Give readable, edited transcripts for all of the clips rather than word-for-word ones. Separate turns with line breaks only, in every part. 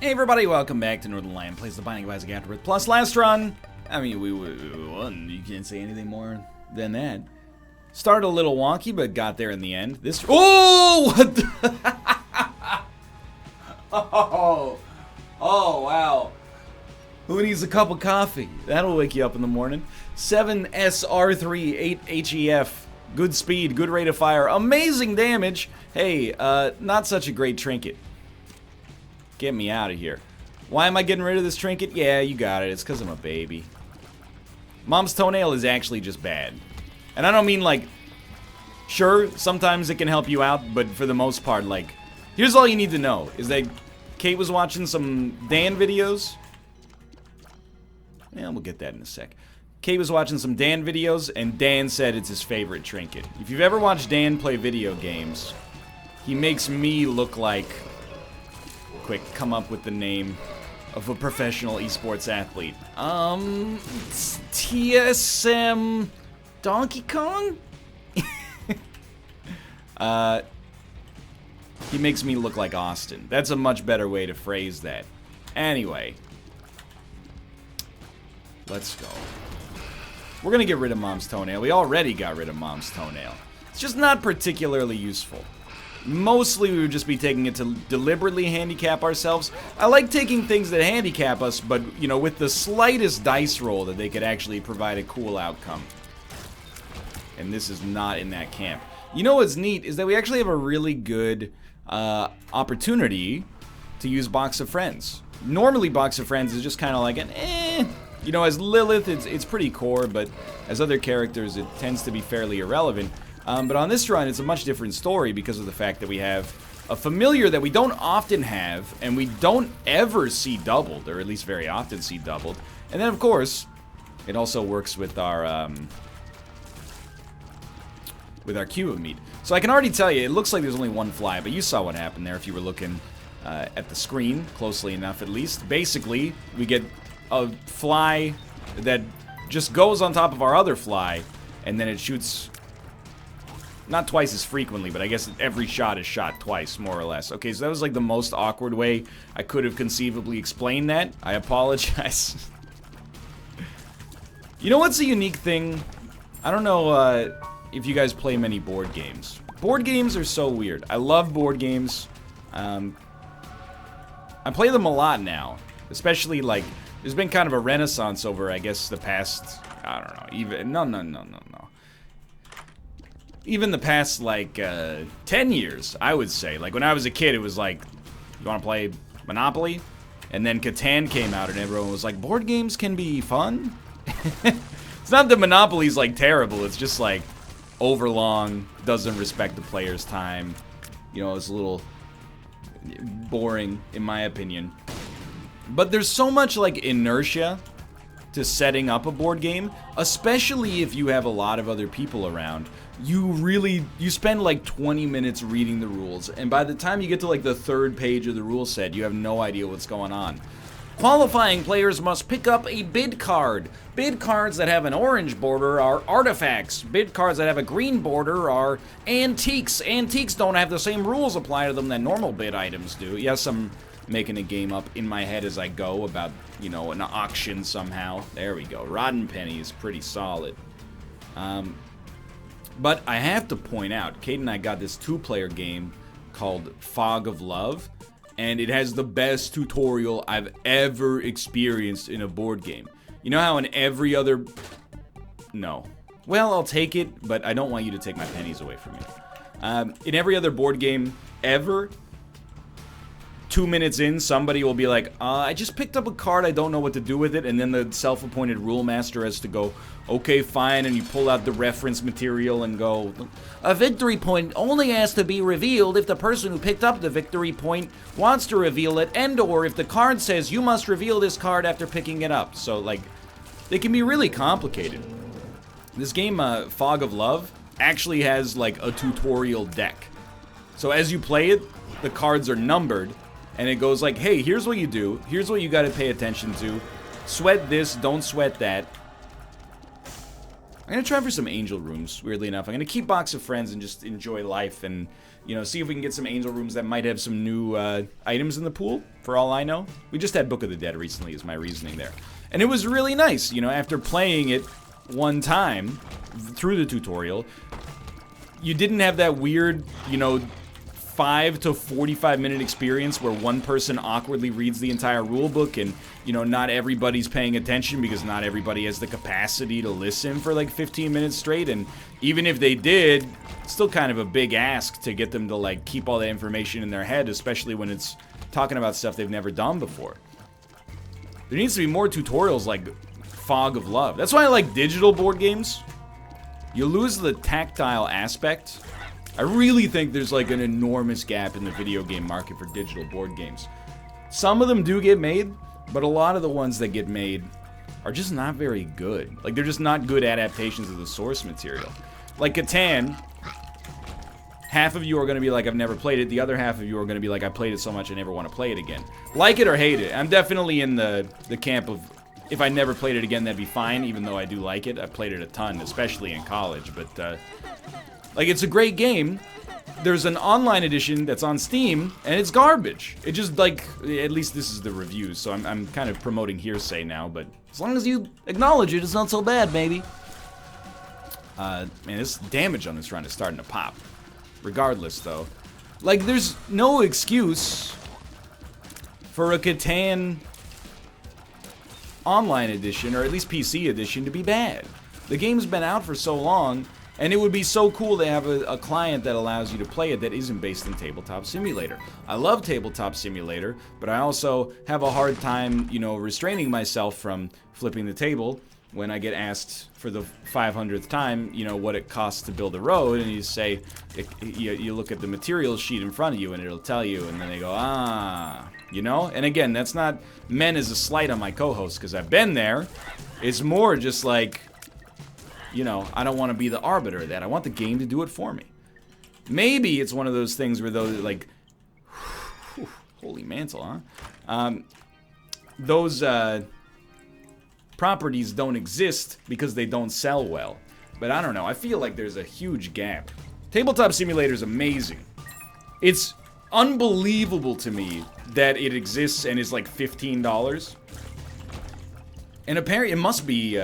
Hey everybody, welcome back to Northernlion plays the Binding of Isaac Afterbirth Plus. Last run, I mean, we won. You can't say anything more than that. Started a little wonky, but got there in the end. This. Oh! What the? Oh, wow. Who needs a cup of coffee? That'll wake you up in the morning. 7SR3, 8HEF. Good speed, good rate of fire, amazing damage. Hey, not such a great trinket. Get me out of here. Why am I getting rid of this trinket? Yeah, you got it. It's because I'm a baby. Mom's toenail is actually just bad. And I don't mean like, sure, sometimes it can help you out, but for the most part, like, here's all you need to know, is that Kate was watching some Dan videos. Yeah, we'll get that in a sec. Kate was watching some Dan videos, and Dan said it's his favorite trinket. If you've ever watched Dan play video games, he makes me look like... Quick, come up with the name of a professional esports athlete. TSM Donkey Kong? He makes me look like Austin. That's a much better way to phrase that. Anyway. Let's go. We're gonna get rid of Mom's toenail. We already got rid of Mom's toenail. It's just not particularly useful. Mostly we would just be taking it to deliberately handicap ourselves. I like taking things that handicap us, but, you know, with the slightest dice roll that they could actually provide a cool outcome. And this is not in that camp. You know what's neat is that we actually have a really good opportunity to use Box of Friends. Normally Box of Friends is just kind of like an You know, as Lilith, it's pretty core, but as other characters, it tends to be fairly irrelevant. But on this run, it's a much different story because of the fact that we have a familiar that we don't often have, and we don't ever see doubled, or at least very often see doubled. And then, of course, it also works with our cube of meat. So I can already tell you, it looks like there's only one fly, but you saw what happened there if you were looking at the screen, closely enough at least. Basically, we get a fly that just goes on top of our other fly, and then it shoots... Not twice as frequently, but I guess every shot is shot twice, more or less. Okay, so that was like the most awkward way I could have conceivably explained that. I apologize. You know what's a unique thing? I don't know if you guys play many board games. Board games are so weird. I love board games. I play them a lot now. Especially, like, there's been kind of a renaissance over, I guess, the past... I don't know, even... No. Even the past, like, 10 years, I would say. Like, when I was a kid, it was like, you want to play Monopoly? And then Catan came out, and everyone was like, board games can be fun? It's not that Monopoly's, like, terrible. It's just, like, overlong, doesn't respect the player's time. You know, it's a little boring, in my opinion. But there's so much, like, inertia to setting up a board game, especially if you have a lot of other people around. You spend like 20 minutes reading the rules, and by the time you get to like the third page of the rule set, you have no idea what's going on. Qualifying players must pick up a bid card. Bid cards that have an orange border are artifacts. Bid cards that have a green border are antiques. Antiques don't have the same rules apply to them that normal bid items do. Yes, I'm making a game up in my head as I go about, you know, an auction somehow. There we go. Rotten Penny is pretty solid. But I have to point out, Kate and I got this two-player game called Fog of Love, and it has the best tutorial I've ever experienced in a board game. You know how in every other... No. Well, I'll take it, but I don't want you to take my pennies away from me. In every other board game ever... 2 minutes in, somebody will be like, I just picked up a card, I don't know what to do with it, and then the self-appointed rule master has to go, okay, fine, and you pull out the reference material and go, a victory point only has to be revealed if the person who picked up the victory point wants to reveal it, and or if the card says you must reveal this card after picking it up. So, like, they can be really complicated. This game, Fog of Love, actually has, like, a tutorial deck. So as you play it, the cards are numbered, and it goes like, hey, here's what you do. Here's what you gotta pay attention to. Sweat this, don't sweat that. I'm gonna try for some angel rooms, weirdly enough. I'm gonna keep Box of Friends and just enjoy life and, you know, see if we can get some angel rooms that might have some new items in the pool, for all I know. We just had Book of the Dead recently, is my reasoning there. And it was really nice, you know, after playing it one time through the tutorial, you didn't have that weird, you know, 5 to 45 minute experience where one person awkwardly reads the entire rule book and, you know, not everybody's paying attention because not everybody has the capacity to listen for like 15 minutes straight. And even if they did, it's still kind of a big ask to get them to like keep all that information in their head, especially when it's talking about stuff they've never done before. There needs to be more tutorials like Fog of Love. That's why I like digital board games. You lose the tactile aspect. I really think there's like an enormous gap in the video game market for digital board games. Some of them do get made, but a lot of the ones that get made are just not very good. Like, they're just not good adaptations of the source material. Like Catan, half of you are going to be like, I've never played it. The other half of you are going to be like, I played it so much I never want to play it again. Like it or hate it. I'm definitely in the camp of, if I never played it again, that'd be fine, even though I do like it. I played it a ton, especially in college, but like, it's a great game. There's an online edition that's on Steam, and it's garbage. It just, like, at least this is the reviews, so I'm kind of promoting hearsay now, but as long as you acknowledge it, it's not so bad, baby. Man, this damage on this run is starting to pop. Regardless, though. Like, there's no excuse for a Catan online edition, or at least PC edition, to be bad. The game's been out for so long, and it would be so cool to have a client that allows you to play it that isn't based in Tabletop Simulator. I love Tabletop Simulator, but I also have a hard time, you know, restraining myself from flipping the table when I get asked for the 500th time, you know, what it costs to build a road, and you say, you look at the materials sheet in front of you, and it'll tell you, and then they go, ah, you know? And again, that's not meant as a slight on my co-host, because I've been there. It's more just like, you know, I don't want to be the arbiter of that. I want the game to do it for me. Maybe it's one of those things where those, like, holy mantle, huh? Those properties don't exist because they don't sell well. But I don't know. I feel like there's a huge gap. Tabletop Simulator is amazing. It's unbelievable to me that it exists and is like $15. And apparently it must be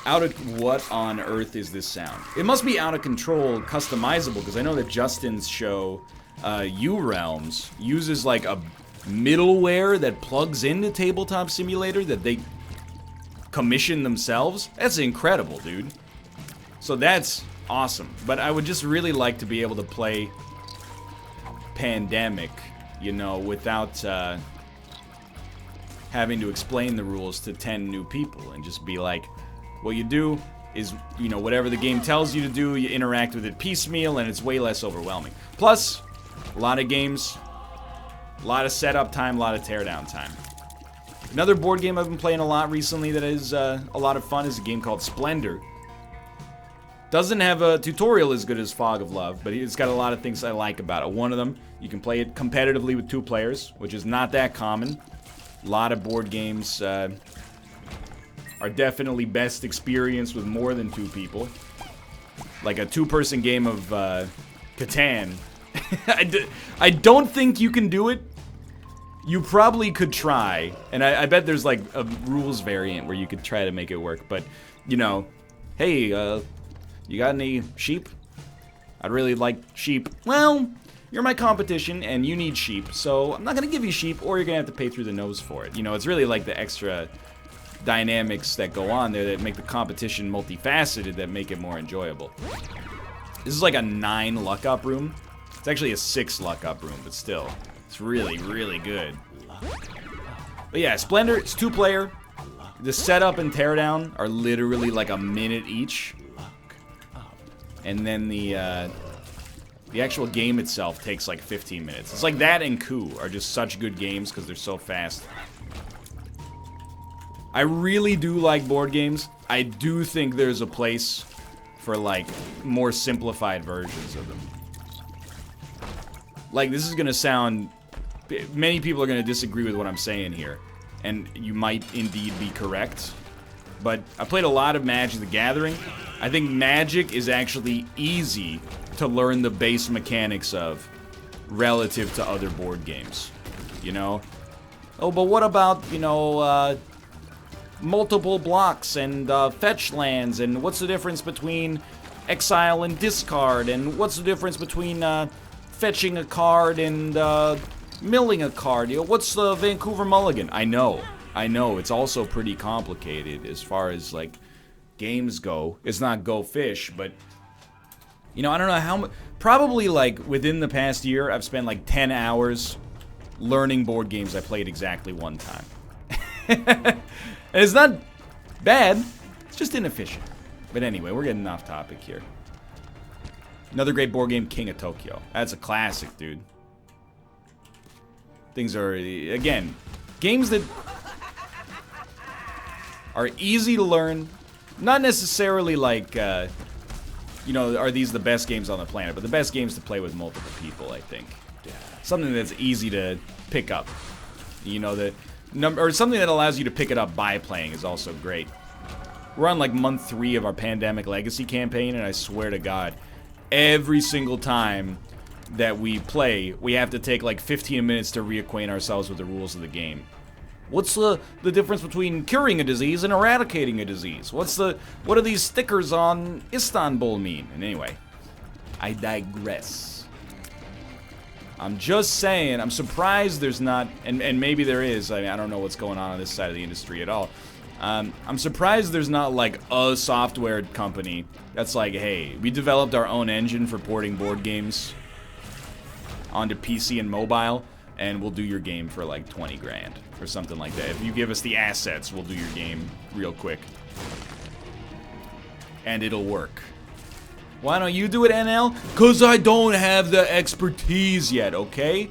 out of, what on earth is this sound? It must be out of control, customizable, because I know that Justin's show, U-Realms, uses like a middleware that plugs into Tabletop Simulator that they commission themselves. That's incredible, dude. So that's awesome. But I would just really like to be able to play Pandemic, you know, without having to explain the rules to 10 new people and just be like, what you do is, you know, whatever the game tells you to do, you interact with it piecemeal, and it's way less overwhelming. Plus, a lot of games, a lot of setup time, a lot of teardown time. Another board game I've been playing a lot recently that is a lot of fun is a game called Splendor. Doesn't have a tutorial as good as Fog of Love, but it's got a lot of things I like about it. One of them, you can play it competitively with 2 players, which is not that common. A lot of board games are definitely best experienced with more than 2 people. Like a 2-person game of Catan. I don't think you can do it. You probably could try, and I bet there's like a rules variant where you could try to make it work, but, you know, hey, you got any sheep? I'd really like sheep. Well, you're my competition, and you need sheep, so I'm not gonna give you sheep, or you're gonna have to pay through the nose for it. You know, it's really like the extra dynamics that go on there that make the competition multifaceted that make it more enjoyable. This is like a 9 luck up room. It's actually a 6 luck up room, but still, it's really, really good. But yeah, Splendor, it's 2-player. The setup and teardown are literally like a minute each. And then the actual game itself takes like 15 minutes. It's like that and Coup are just such good games because they're so fast. I really do like board games. I do think there's a place for like more simplified versions of them. Like, this is gonna sound, many people are gonna disagree with what I'm saying here, and you might indeed be correct. but I played a lot of Magic the Gathering. I think Magic is actually easy to learn the base mechanics of relative to other board games, you know? Oh, but what about, you know, multiple blocks and fetch lands, and what's the difference between exile and discard, and what's the difference between fetching a card and milling a card? You know, what's the Vancouver Mulligan? I know, it's also pretty complicated as far as, like, games go. It's not Go Fish, but, you know, I don't know how much, probably, like, within the past year, I've spent, like, 10 hours learning board games I played exactly one time. And it's not bad, it's just inefficient. But anyway, we're getting off topic here. Another great board game, King of Tokyo. That's a classic, dude. Things are, again, games that are easy to learn. Not necessarily like, you know, are these the best games on the planet, but the best games to play with multiple people, I think. Something that's easy to pick up. You know, or something that allows you to pick it up by playing is also great. We're on like month 3 of our Pandemic Legacy campaign, and I swear to God, every single time that we play, we have to take like 15 minutes to reacquaint ourselves with the rules of the game. What's the difference between curing a disease and eradicating a disease? What do these stickers on Istanbul mean? And anyway, I digress. I'm just saying, I'm surprised there's not, and maybe there is, I mean, I don't know what's going on this side of the industry at all. I'm surprised there's not like a software company that's like, hey, we developed our own engine for porting board games onto PC and mobile, and we'll do your game for like 20 grand or something like that. If you give us the assets, we'll do your game real quick. And it'll work. Why don't you do it, NL? Because I don't have the expertise yet, okay?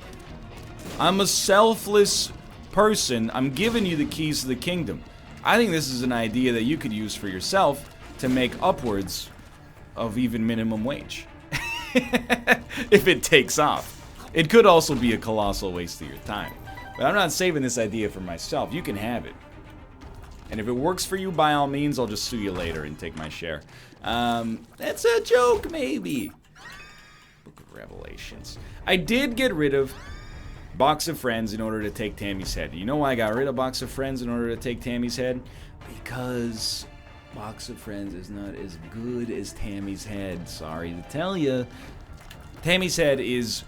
I'm a selfless person. I'm giving you the keys to the kingdom. I think this is an idea that you could use for yourself to make upwards of even minimum wage. If it takes off. It could also be a colossal waste of your time. But I'm not saving this idea for myself. You can have it. And if it works for you, by all means, I'll just sue you later and take my share. That's a joke, maybe. Book of Revelations. I did get rid of Box of Friends in order to take Tammy's head. You know why I got rid of Box of Friends in order to take Tammy's head? Because Box of Friends is not as good as Tammy's head. Sorry to tell you. Tammy's head is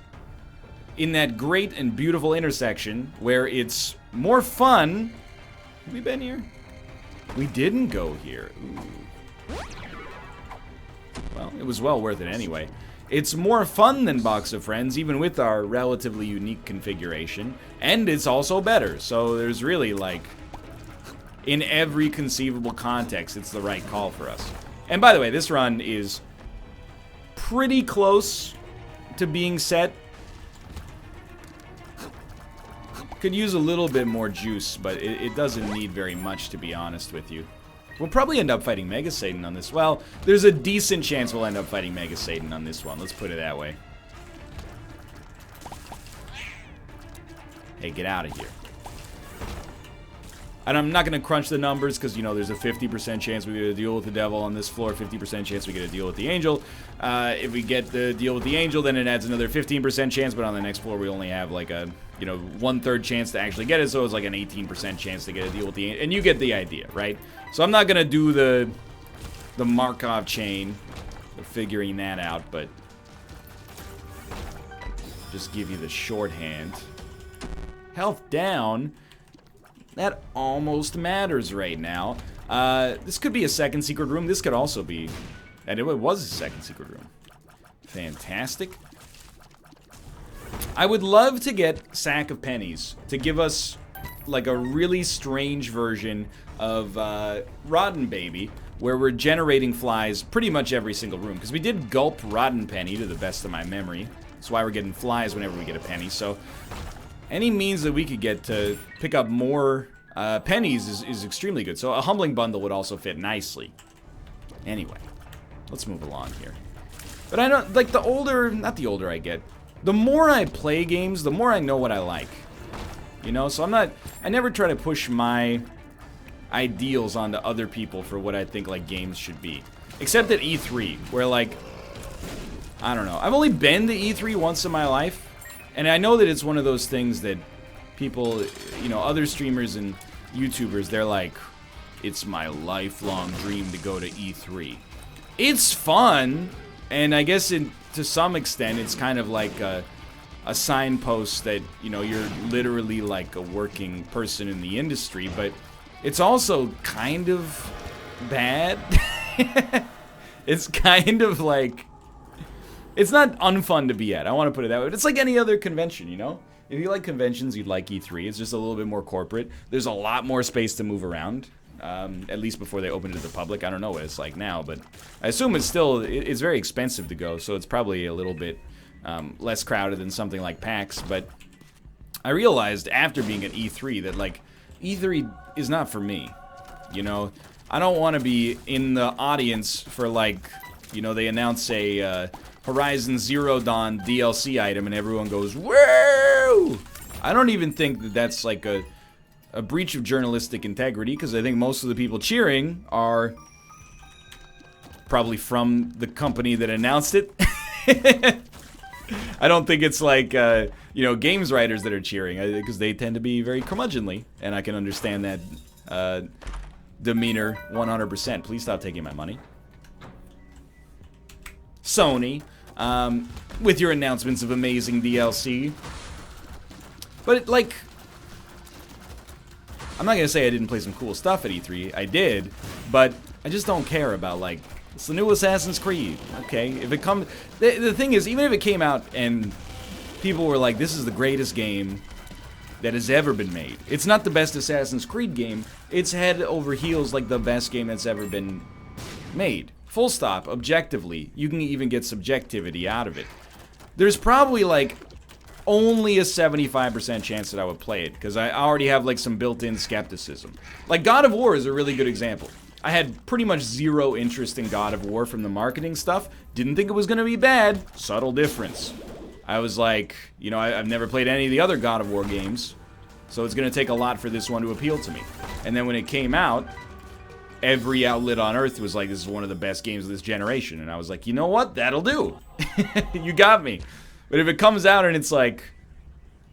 in that great and beautiful intersection where it's more fun. Have we been here? We didn't go here. Ooh. Well, it was well worth it anyway. It's more fun than Box of Friends, even with our relatively unique configuration. And it's also better. So there's really, like, in every conceivable context, it's the right call for us. And by the way, this run is pretty close to being set. Could use a little bit more juice, but it doesn't need very much, to be honest with you. We'll probably end up fighting Mega Satan on this. Well, there's a decent chance we'll end up fighting Mega Satan on this one. Let's put it that way. Hey, get out of here. And I'm not going to crunch the numbers because, you know, there's a 50% chance we get a deal with the devil on this floor, 50% chance we get a deal with the angel. If we get the deal with the angel, then it adds another 15% chance, but on the next floor we only have like a, you know, 1/3 chance to actually get it, so it's like an 18% chance to get a deal with the angel. And you get the idea, right? So I'm not going to do the Markov chain of figuring that out, but just give you the shorthand. Health down. That almost matters right now. This could be a second secret room. This could also be... And it was a second secret room. Fantastic. I would love to get Sack of Pennies to give us, like, a really strange version of Rotten Baby, where we're generating flies pretty much every single room. Because we did gulp Rotten Penny, to the best of my memory. That's why we're getting flies whenever we get a penny. So... any means that we could get to pick up more pennies is extremely good. So a Humbling Bundle would also fit nicely. Anyway, let's move along here. But I don't, like, the older, not the older I get, the more I play games, the more I know what I like. You know, so I never try to push my ideals onto other people for what I think like games should be. Except at E3, where like, I don't know. I've only been to E3 once in my life, and I know that it's one of those things that people, you know, other streamers and YouTubers, they're like, it's my lifelong dream to go to E3. It's fun, and I guess to some extent it's kind of like a signpost that, you know, you're literally like a working person in the industry, but it's also kind of bad. It's kind of like, it's not unfun to be at, I want to put it that way, but it's like any other convention, you know? If you like conventions, you'd like E3. It's just a little bit more corporate. There's a lot more space to move around, at least before they open it to the public. I don't know what it's like now, but I assume it's still, it's very expensive to go, so it's probably a little bit less crowded than something like PAX. But I realized after being at E3 that, like, E3 is not for me, you know? I don't want to be in the audience for, like, you know, they announce a Horizon Zero Dawn DLC item and everyone goes, woo! I don't even think that that's like a breach of journalistic integrity, because I think most of the people cheering are probably from the company that announced it. I don't think it's like, you know, games writers that are cheering, because they tend to be very curmudgeonly, and I can understand that demeanor 100%. Please stop taking my money. Sony, with your announcements of amazing DLC. But, like, I'm not gonna say I didn't play some cool stuff at E3. I did, but I just don't care about, like, it's the new Assassin's Creed, okay? If it comes... The thing is, even if it came out and people were like, this is the greatest game that has ever been made. It's not the best Assassin's Creed game. It's head over heels like the best game that's ever been made. Full stop, objectively. You can even get subjectivity out of it. There's probably, like, only a 75% chance that I would play it, because I already have, like, some built-in skepticism. Like, God of War is a really good example. I had pretty much zero interest in God of War from the marketing stuff. Didn't think it was gonna be bad. Subtle difference. I was like, you know, I've never played any of the other God of War games, so it's gonna take a lot for this one to appeal to me. And then when it came out, every outlet on Earth was like, this is one of the best games of this generation. And I was like, you know what? That'll do. You got me. But if it comes out and it's like,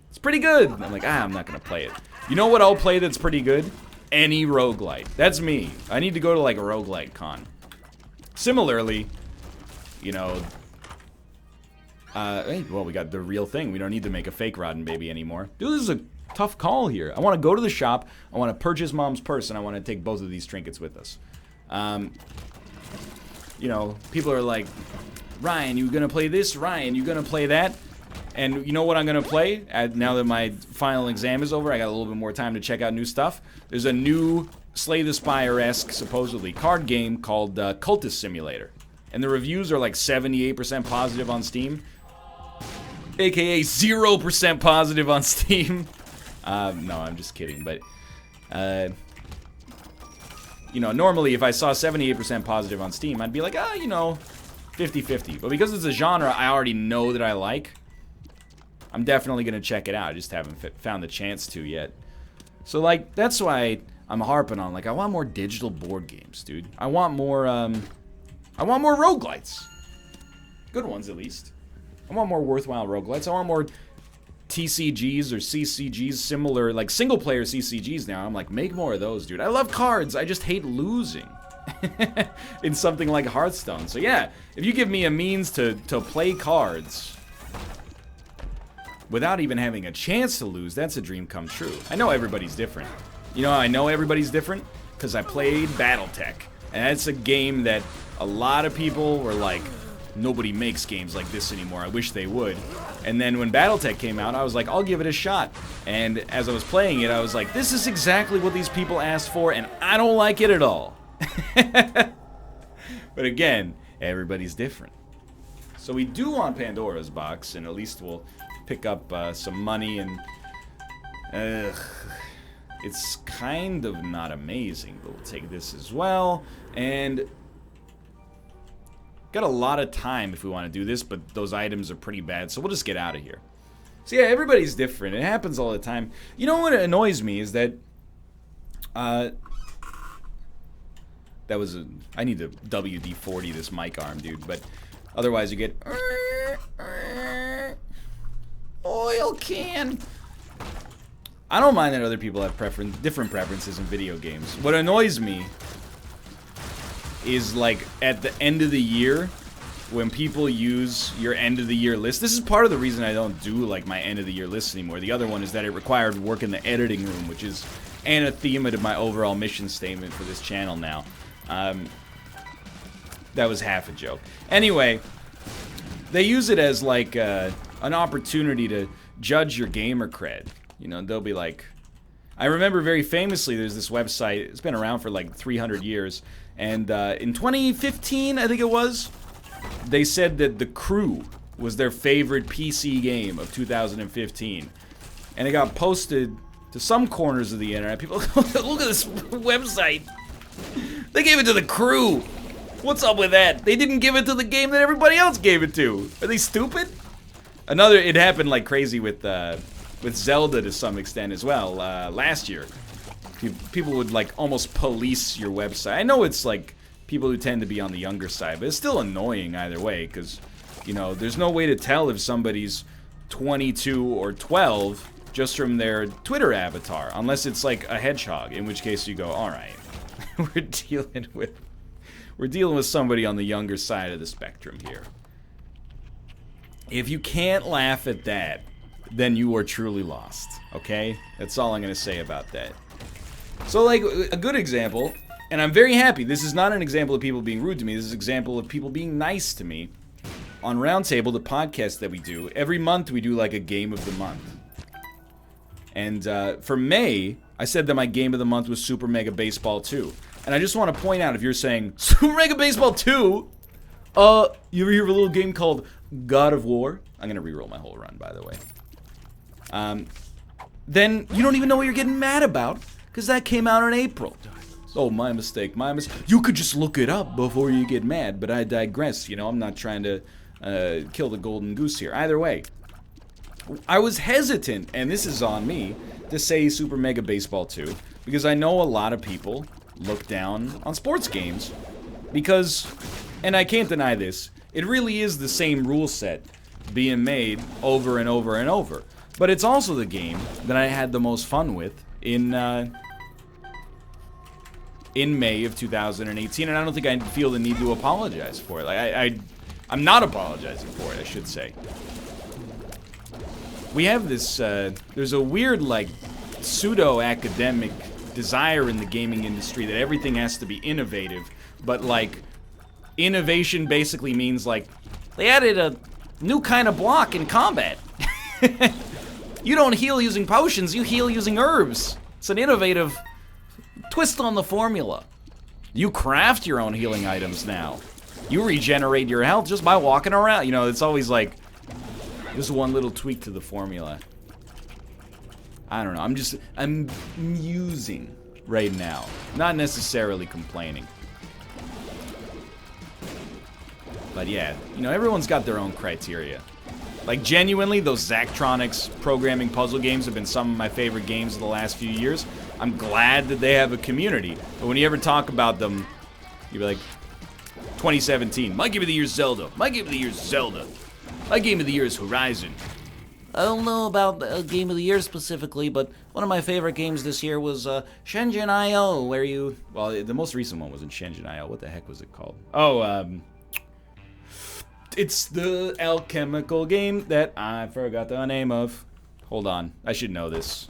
it's pretty good, I'm like, I'm not gonna play it. You know what I'll play that's pretty good? Any roguelite. That's me. I need to go to, like, a roguelite con. Similarly, you know, hey, well, we got the real thing. We don't need to make a fake Rotten Baby anymore. Dude, this is a tough call here. I want to go to the shop, I want to purchase Mom's purse, and I want to take both of these trinkets with us. You know, people are like, Ryan, you gonna play this? Ryan, you gonna play that? And you know what I'm gonna play? Now that my final exam is over, I got a little bit more time to check out new stuff. There's a new Slay the Spire-esque, supposedly, card game called Cultist Simulator. And the reviews are like 78% positive on Steam. AKA 0% positive on Steam. No, I'm just kidding, but, you know, normally if I saw 78% positive on Steam, I'd be like, you know, 50-50. But because it's a genre I already know that I like, I'm definitely gonna check it out. I just haven't found the chance to yet. So, like, that's why I'm harping on, like, I want more digital board games, dude. I want more roguelites. Good ones, at least. I want more worthwhile roguelites. I want more TCGs or CCGs, similar, like, single-player CCGs now. I'm like, make more of those, dude. I love cards. I just hate losing in something like Hearthstone. So, yeah, if you give me a means to play cards without even having a chance to lose, that's a dream come true. I know everybody's different. You know how I know everybody's different? Because I played Battletech. And that's a game that a lot of people were like, nobody makes games like this anymore. I wish they would. And then when Battletech came out, I was like, I'll give it a shot. And as I was playing it, I was like, this is exactly what these people asked for, and I don't like it at all. But again, everybody's different. So we do want Pandora's box, and at least we'll pick up some money, and it's kind of not amazing, but we'll take this as well. And got a lot of time if we want to do this, but those items are pretty bad, so we'll just get out of here. So yeah, everybody's different. It happens all the time. You know what annoys me is that That was a... I need to WD-40 this mic arm, dude. But otherwise you get... Oil can. I don't mind that other people have different preferences in video games. What annoys me is, like, at the end of the year, when people use your end of the year list. This is part of the reason I don't do, like, my end of the year list anymore. The other one is that it required work in the editing room, which is anathema to my overall mission statement for this channel now. That was half a joke. Anyway, they use it as, like, an opportunity to judge your gamer cred. You know, they'll be like... I remember very famously, there's this website, it's been around for like 300 years, and in 2015, I think it was, they said that The Crew was their favorite PC game of 2015. And it got posted to some corners of the internet. People go, look at this website. They gave it to The Crew. What's up with that? They didn't give it to the game that everybody else gave it to. Are they stupid? It happened like crazy with Zelda to some extent as well, last year. People would, like, almost police your website. I know it's, like, people who tend to be on the younger side, but it's still annoying either way, because, you know, there's no way to tell if somebody's 22 or 12 just from their Twitter avatar, unless it's, like, a hedgehog, in which case you go, alright, we're dealing with somebody on the younger side of the spectrum here. If you can't laugh at that, then you are truly lost, okay? That's all I'm gonna say about that. So, like, a good example, and I'm very happy, this is not an example of people being rude to me, this is an example of people being nice to me. On Roundtable, the podcast that we do, every month we do, like, a game of the month. And, for May, I said that my game of the month was Super Mega Baseball 2. And I just want to point out, if you're saying, Super Mega Baseball 2? You ever hear of a little game called God of War? I'm gonna reroll my whole run, by the way. Then you don't even know what you're getting mad about, because that came out in April. Oh, my mistake, You could just look it up before you get mad, but I digress, you know, I'm not trying to kill the golden goose here. Either way, I was hesitant, and this is on me, to say Super Mega Baseball 2, because I know a lot of people look down on sports games, because, and I can't deny this, it really is the same rule set being made over and over and over. But it's also the game that I had the most fun with in May of 2018, and I don't think I feel the need to apologize for it. Like, I'm not apologizing for it, I should say. We have this, there's a weird, like, pseudo-academic desire in the gaming industry that everything has to be innovative, but, like, innovation basically means, like, they added a new kind of block in combat. You don't heal using potions, you heal using herbs. It's an innovative twist on the formula. You craft your own healing items now. You regenerate your health just by walking around. You know, it's always like, there's one little tweak to the formula. I don't know, I'm musing right now. Not necessarily complaining. But yeah, you know, everyone's got their own criteria. Like, genuinely, those Zachtronics programming puzzle games have been some of my favorite games of the last few years. I'm glad that they have a community. But when you ever talk about them, you'll be like, 2017, my game of the year is Zelda. My game of the year is Zelda. My game of the year is Horizon. I don't know about the game of the year specifically, but one of my favorite games this year was Shenzhen IO, where you... Well, the most recent one was in Shenzhen IO. What the heck was it called? Oh, it's the alchemical game that I forgot the name of. Hold on, I should know this.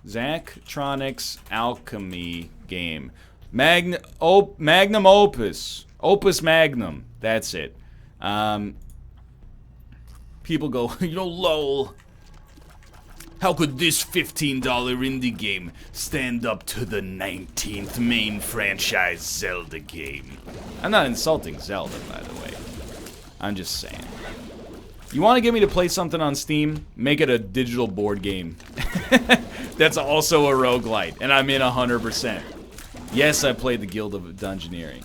Zachtronics alchemy game. Magnum Opus. Opus Magnum. That's it. People go, you know, lol. How could this $15 indie game stand up to the 19th main franchise Zelda game? I'm not insulting Zelda, by the way. I'm just saying. You want to get me to play something on Steam? Make it a digital board game. That's also a roguelite, and I'm in 100%. Yes, I played the Guild of Dungeoneering.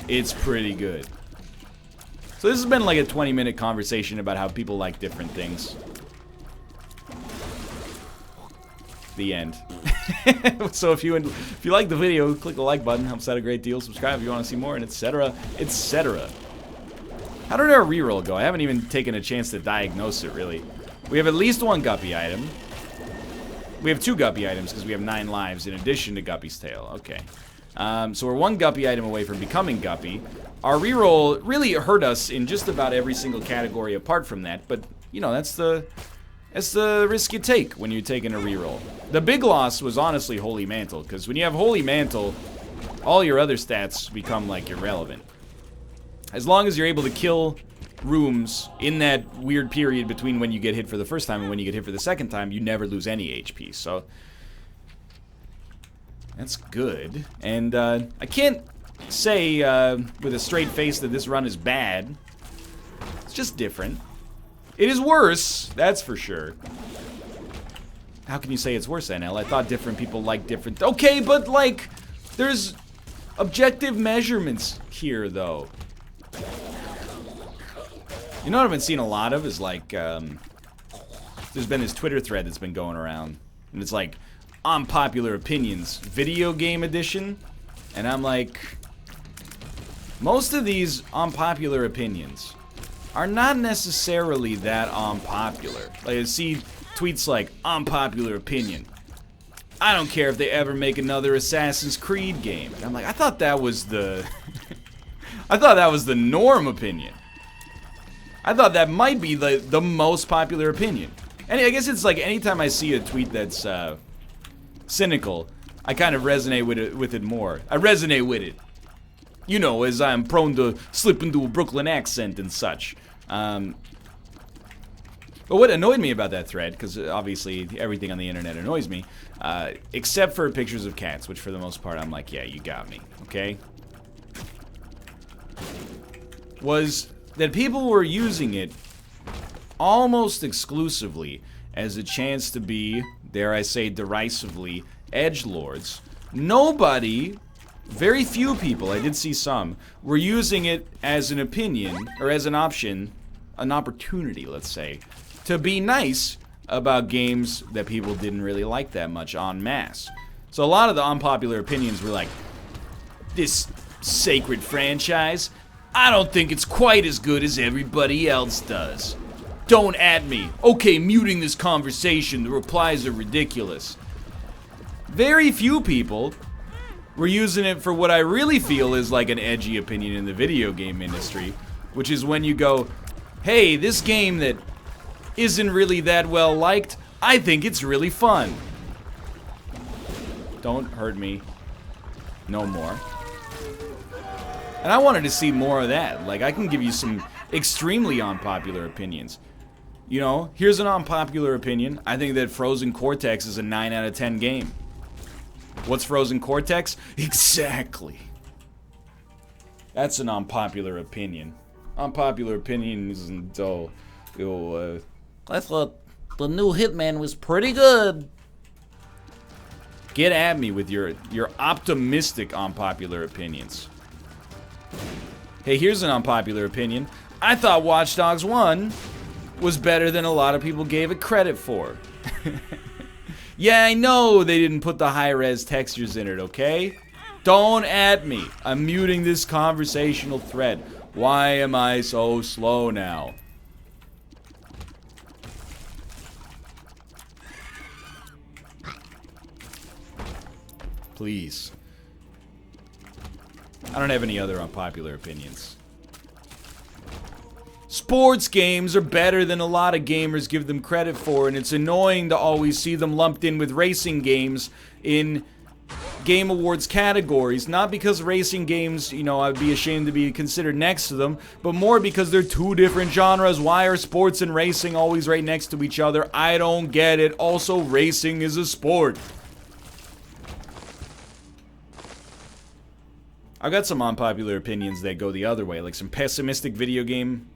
It's pretty good. So this has been like a 20-minute conversation about how people like different things. The end. So if you like the video, click the like button. Helps out a great deal. Subscribe if you want to see more, and etc. etc. How did our reroll go? I haven't even taken a chance to diagnose it, really. We have at least one Guppy item. We have 2 Guppy items because we have 9 lives in addition to Guppy's tail. Okay. So we're 1 Guppy item away from becoming Guppy. Our reroll really hurt us in just about every single category apart from that, but, you know, that's the risk you take when you're taking a reroll. The big loss was honestly Holy Mantle, because when you have Holy Mantle, all your other stats become, like, irrelevant. As long as you're able to kill rooms in that weird period between when you get hit for the first time and when you get hit for the second time, you never lose any HP, so that's good. And I can't say with a straight face that this run is bad. It's just different. It is worse, that's for sure. How can you say it's worse, NL? I thought different people like different... Okay, but, like, there's objective measurements here, though. You know what I've been seeing a lot of is, like, there's been this Twitter thread that's been going around. And it's like, unpopular opinions, video game edition. And I'm like, most of these unpopular opinions are not necessarily that unpopular. Like, I see tweets like, unpopular opinion. I don't care if they ever make another Assassin's Creed game. And I'm like, I thought that was the... I thought that was the norm opinion. I thought that might be the most popular opinion. And I guess it's like anytime I see a tweet that's cynical, I kind of resonate with it more. I resonate with it. You know, as I'm prone to slip into a Brooklyn accent and such. But what annoyed me about that thread, because obviously everything on the internet annoys me, except for pictures of cats, which for the most part I'm like, yeah, you got me, okay? Was that people were using it almost exclusively as a chance to be, dare I say derisively, edgelords. Nobody, very few people, I did see some, were using it as an opinion, or as an option, an opportunity, let's say, to be nice about games that people didn't really like that much en masse. So a lot of the unpopular opinions were like, this sacred franchise, I don't think it's quite as good as everybody else does. Don't at me. Okay, muting this conversation, the replies are ridiculous. Very few people were using it for what I really feel is like an edgy opinion in the video game industry, which is when you go, hey, this game that isn't really that well liked, I think it's really fun. Don't hurt me. No more. And I wanted to see more of that. Like, I can give you some extremely unpopular opinions. You know, here's an unpopular opinion. I think that Frozen Cortex is a 9 out of 10 game. What's Frozen Cortex? Exactly. That's an unpopular opinion. Unpopular opinions and dull. I thought the new Hitman was pretty good. Get at me with your optimistic unpopular opinions. Hey, here's an unpopular opinion. I thought Watch Dogs 1 was better than a lot of people gave it credit for. Yeah, I know they didn't put the high-res textures in it, okay? Don't at me. I'm muting this conversational thread. Why am I so slow now? Please. I don't have any other unpopular opinions. Sports games are better than a lot of gamers give them credit for, and it's annoying to always see them lumped in with racing games in Game Awards categories. Not because racing games, you know, I'd be ashamed to be considered next to them, but more because they're two different genres. Why are sports and racing always right next to each other? I don't get it. Also, racing is a sport. I've got some unpopular opinions that go the other way, like some pessimistic video game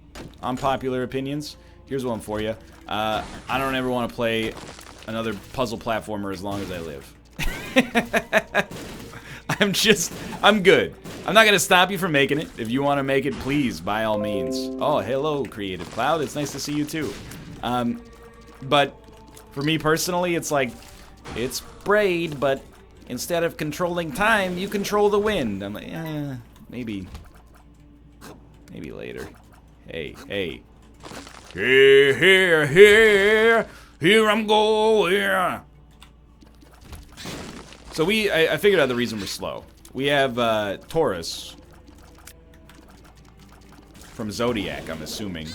unpopular opinions. Here's one for you. I don't ever want to play another puzzle platformer as long as I live. I'm good. I'm not going to stop you from making it. If you want to make it, please, by all means. Oh, hello, Creative Cloud. It's nice to see you too. But for me personally, it's like, It's Braid, but instead of controlling time, you control the wind. I'm like, maybe later. Hey. Here I'm going. So I figured out the reason we're slow. We have Taurus from Zodiac, I'm assuming.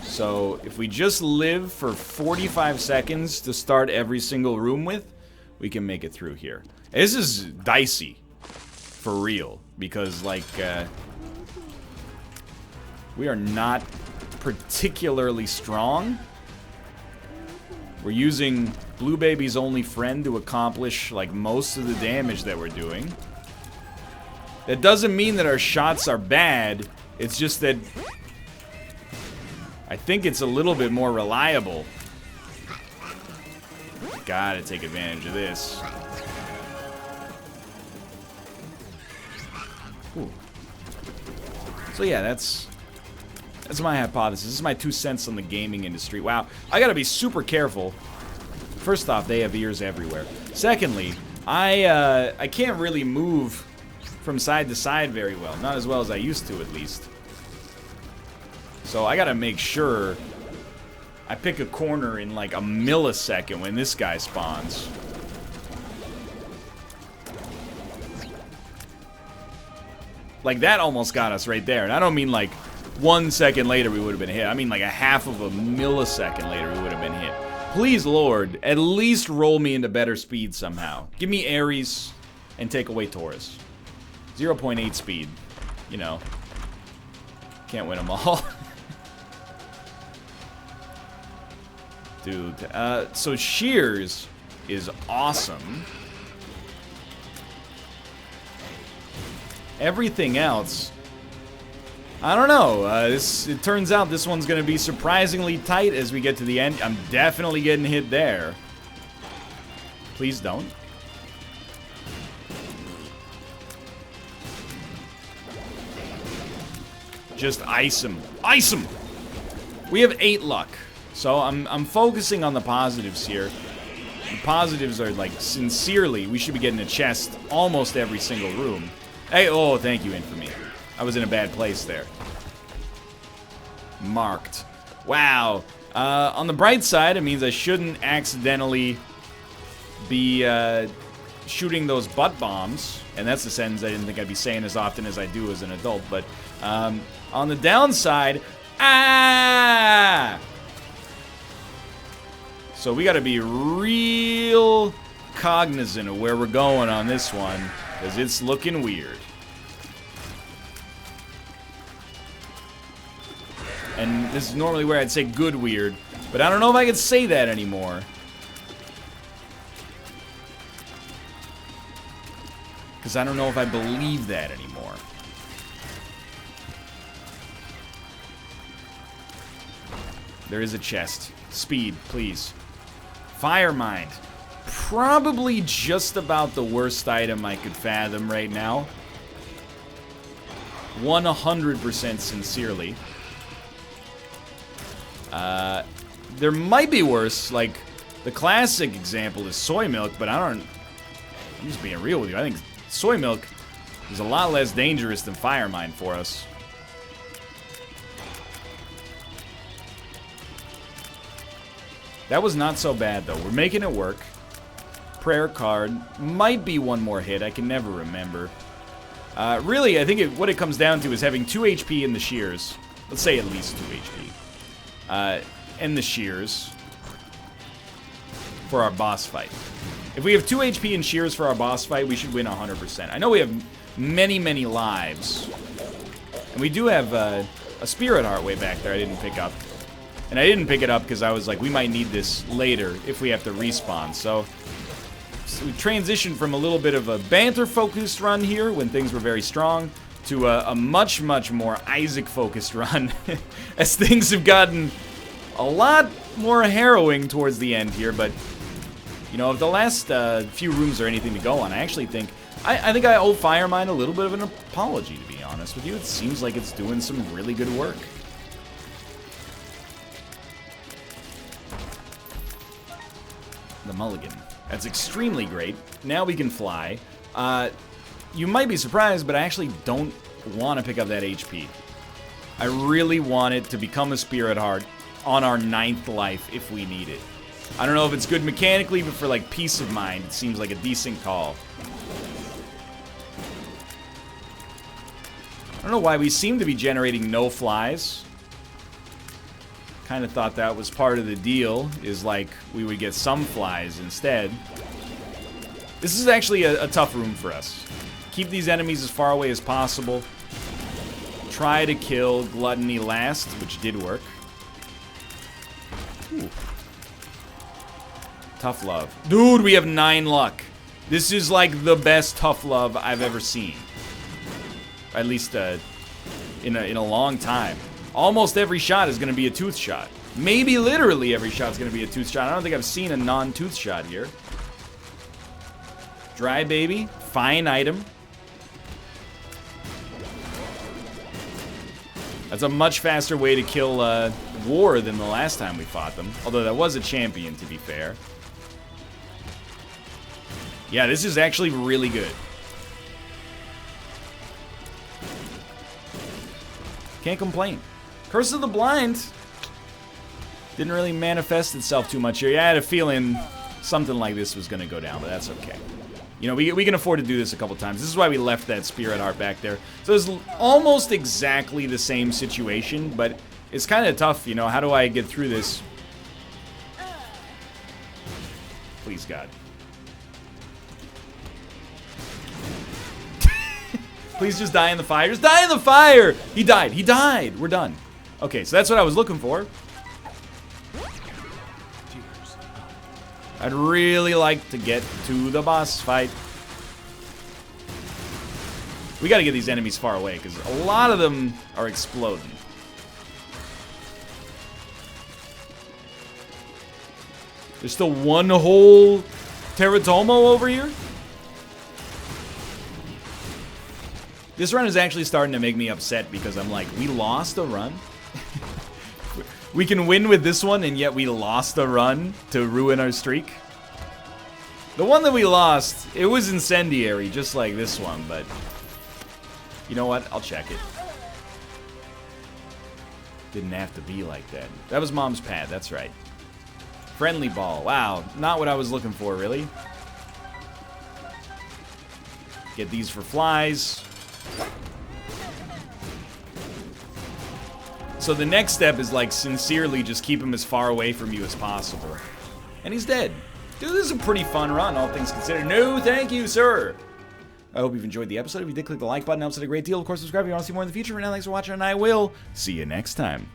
So if we just live for 45 seconds to start every single room with, we can make it through here. This is dicey, for real, because like we are not particularly strong. We're using Blue Baby's only friend to accomplish like most of the damage that we're doing. That doesn't mean that our shots are bad. It's just that I think it's a little bit more reliable. Gotta take advantage of this. Ooh. So yeah, that's my hypothesis. This is my 2 cents on the gaming industry. Wow, I gotta be super careful. First off, they have ears everywhere. Secondly, I can't really move from side to side very well. Not as well as I used to, at least. So I gotta make sure I pick a corner in like a millisecond when this guy spawns. Like that almost got us right there. And I don't mean like 1 second later we would have been hit. I mean like a half of a millisecond later we would have been hit. Please, Lord, at least roll me into better speed somehow. Give me Ares and take away Taurus. 0.8 speed. You know. Can't win them all. Dude, so Shears is awesome. Everything else, I don't know. It turns out this one's going to be surprisingly tight as we get to the end. I'm definitely getting hit there. Please don't. Just Isum. Isum! We have 8 luck. So I'm focusing on the positives here. The positives are like, sincerely, we should be getting a chest almost every single room. Hey, oh, thank you, Infamy. I was in a bad place there. Marked. Wow. On the bright side, it means I shouldn't accidentally be shooting those butt bombs. And that's a sentence I didn't think I'd be saying as often as I do as an adult. But on the downside, so we gotta be real cognizant of where we're going on this one, because it's looking weird. And this is normally where I'd say good weird, but I don't know if I could say that anymore. Because I don't know if I believe that anymore. There is a chest. Speed, please. Fire Mind. Probably just about the worst item I could fathom right now. 100% sincerely. There might be worse, like the classic example is soy milk, but I'm just being real with you. I think soy milk is a lot less dangerous than Fire Mind for us. That was not so bad, though. We're making it work. Prayer card. Might be one more hit. I can never remember. Really, I think what it comes down to is having 2 HP in the shears. Let's say at least 2 HP. And the shears for our boss fight. If we have 2 HP in shears for our boss fight, we should win 100%. I know we have many, many lives. And we do have a spirit heart way back there I didn't pick up. And I didn't pick it up because I was like, we might need this later if we have to respawn. So we transitioned from a little bit of a banter-focused run here when things were very strong to a much, much more Isaac-focused run as things have gotten a lot more harrowing towards the end here. But, you know, if the last few rooms are anything to go on, I actually think I think I owe Firemind a little bit of an apology, to be honest with you. It seems like it's doing some really good work. The mulligan. That's extremely great. Now we can fly. You might be surprised, but I actually don't want to pick up that HP. I really want it to become a Spirit Heart on our 9th life if we need it. I don't know if it's good mechanically, but for like peace of mind, it seems like a decent call. I don't know why we seem to be generating no flies. Kind of thought that was part of the deal, is like we would get some flies instead. This is actually a tough room for us. Keep these enemies as far away as possible. Try to kill Gluttony last, which did work. Ooh. Tough love. Dude, we have 9 luck. This is like the best tough love I've ever seen. At least in a long time. Almost every shot is going to be a tooth shot. Maybe literally every shot is going to be a tooth shot. I don't think I've seen a non-tooth shot here. Dry baby. Fine item. That's a much faster way to kill War than the last time we fought them. Although that was a champion, to be fair. Yeah, this is actually really good. Can't complain. Curse of the Blind didn't really manifest itself too much here. Yeah, I had a feeling something like this was going to go down, but that's okay. You know, we can afford to do this a couple times. This is why we left that Spirit Heart back there. So it's almost exactly the same situation, but it's kind of tough, you know. How do I get through this? Please, God. Please just die in the fire. Just die in the fire! He died. He died. We're done. Okay, so that's what I was looking for. I'd really like to get to the boss fight. We gotta get these enemies far away, because a lot of them are exploding. There's still one whole Teratomo over here? This run is actually starting to make me upset, because I'm like, we lost a run? We can win with this one, and yet we lost a run to ruin our streak? The one that we lost, it was incendiary, just like this one, but... You know what? I'll check it. Didn't have to be like that. That was Mom's pad, that's right. Friendly ball. Wow, not what I was looking for, really. Get these for flies. So the next step is like sincerely just keep him as far away from you as possible. And he's dead. Dude, this is a pretty fun run, all things considered. No, thank you, sir. I hope you've enjoyed the episode. If you did, click the like button. It helps out a great deal. Of course, subscribe if you want to see more in the future. For now, thanks for watching, and I will see you next time.